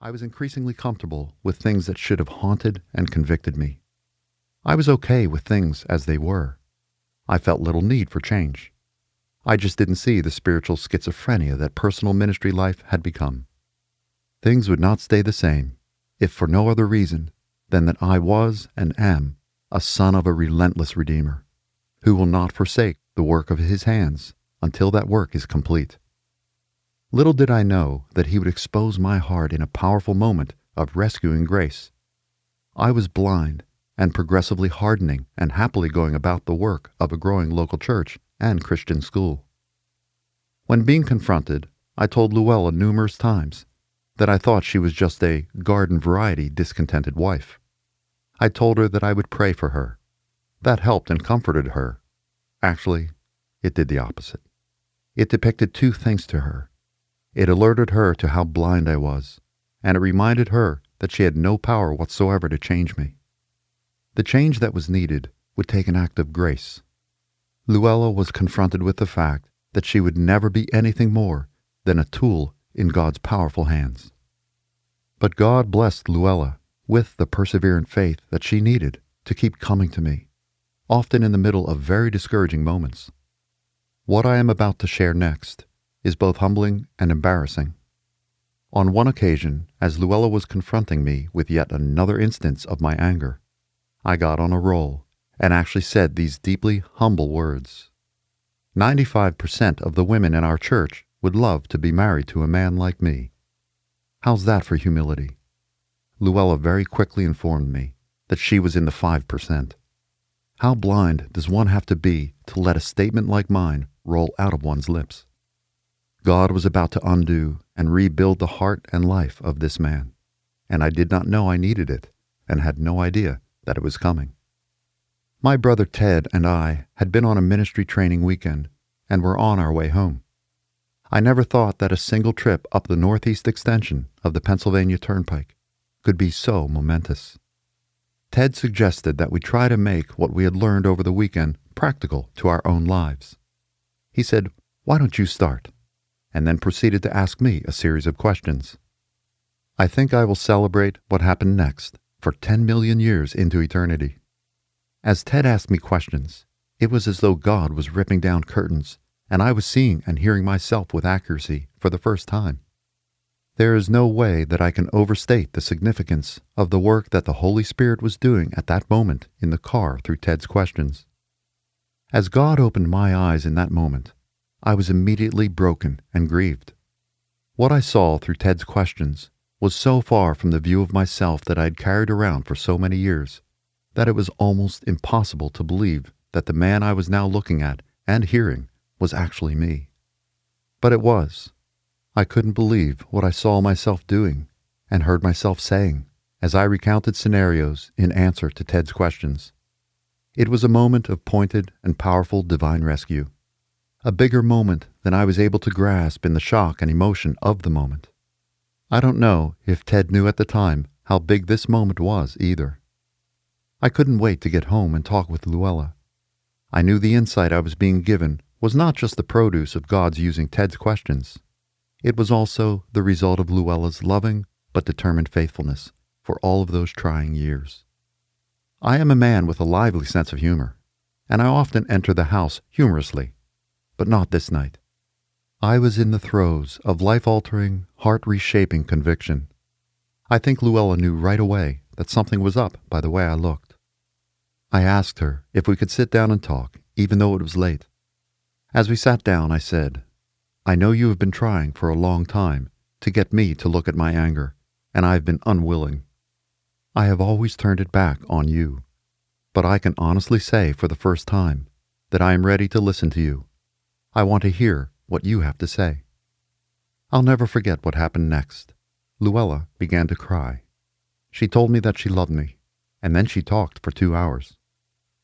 I was increasingly comfortable with things that should have haunted and convicted me. I was okay with things as they were. I felt little need for change. I just didn't see the spiritual schizophrenia that personal ministry life had become. Things would not stay the same, if for no other reason than that I was and am a son of a relentless Redeemer, who will not forsake the work of his hands until that work is complete. Little did I know that he would expose my heart in a powerful moment of rescuing grace. I was blind and progressively hardening and happily going about the work of a growing local church and Christian school. When being confronted, I told Luella numerous times that I thought she was just a garden-variety discontented wife. I told her that I would pray for her. That helped and comforted her. Actually, it did the opposite. It depicted two things to her. It alerted her to how blind I was, and it reminded her that she had no power whatsoever to change me. The change that was needed would take an act of grace. Luella was confronted with the fact that she would never be anything more than a tool in God's powerful hands. But God blessed Luella with the perseverant faith that she needed to keep coming to me, often in the middle of very discouraging moments. What I am about to share next is both humbling and embarrassing. On one occasion, as Luella was confronting me with yet another instance of my anger, I got on a roll and actually said these deeply humble words. 95% of the women in our church would love to be married to a man like me. How's that for humility? Luella very quickly informed me that she was in the 5%. How blind does one have to be to let a statement like mine roll out of one's lips? God was about to undo and rebuild the heart and life of this man, and I did not know I needed it and had no idea that it was coming. My brother Ted and I had been on a ministry training weekend and were on our way home. I never thought that a single trip up the northeast extension of the Pennsylvania Turnpike could be so momentous. Ted suggested that we try to make what we had learned over the weekend practical to our own lives. He said, "Why don't you start?" and then proceeded to ask me a series of questions. I think I will celebrate what happened next for 10 million years into eternity. As Ted asked me questions, it was as though God was ripping down curtains, and I was seeing and hearing myself with accuracy for the first time. There is no way that I can overstate the significance of the work that the Holy Spirit was doing at that moment in the car through Ted's questions. As God opened my eyes in that moment, I was immediately broken and grieved. What I saw through Ted's questions was so far from the view of myself that I had carried around for so many years that it was almost impossible to believe that the man I was now looking at and hearing was actually me. But it was. I couldn't believe what I saw myself doing and heard myself saying as I recounted scenarios in answer to Ted's questions. It was a moment of pointed and powerful divine rescue, a bigger moment than I was able to grasp in the shock and emotion of the moment. I don't know if Ted knew at the time how big this moment was either. I couldn't wait to get home and talk with Luella. I knew the insight I was being given was not just the produce of God's using Ted's questions. It was also the result of Luella's loving but determined faithfulness for all of those trying years. I am a man with a lively sense of humor, and I often enter the house humorously, but not this night. I was in the throes of life-altering, heart-reshaping conviction. I think Luella knew right away that something was up by the way I looked. I asked her if we could sit down and talk, even though it was late. As we sat down, I said, "I know you have been trying for a long time to get me to look at my anger, and I have been unwilling. I have always turned it back on you, but I can honestly say for the first time that I am ready to listen to you. I want to hear what you have to say." I'll never forget what happened next. Luella began to cry. She told me that she loved me, and then she talked for 2 hours.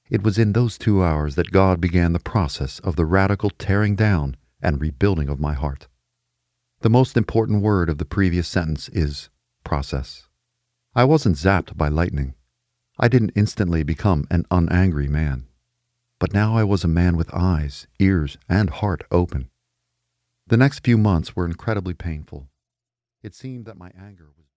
It was in those 2 hours that God began the process of the radical tearing down and rebuilding of my heart. The most important word of the previous sentence is process. I wasn't zapped by lightning. I didn't instantly become an unangry man. But now I was a man with eyes, ears, and heart open. The next few months were incredibly painful. It seemed that my anger was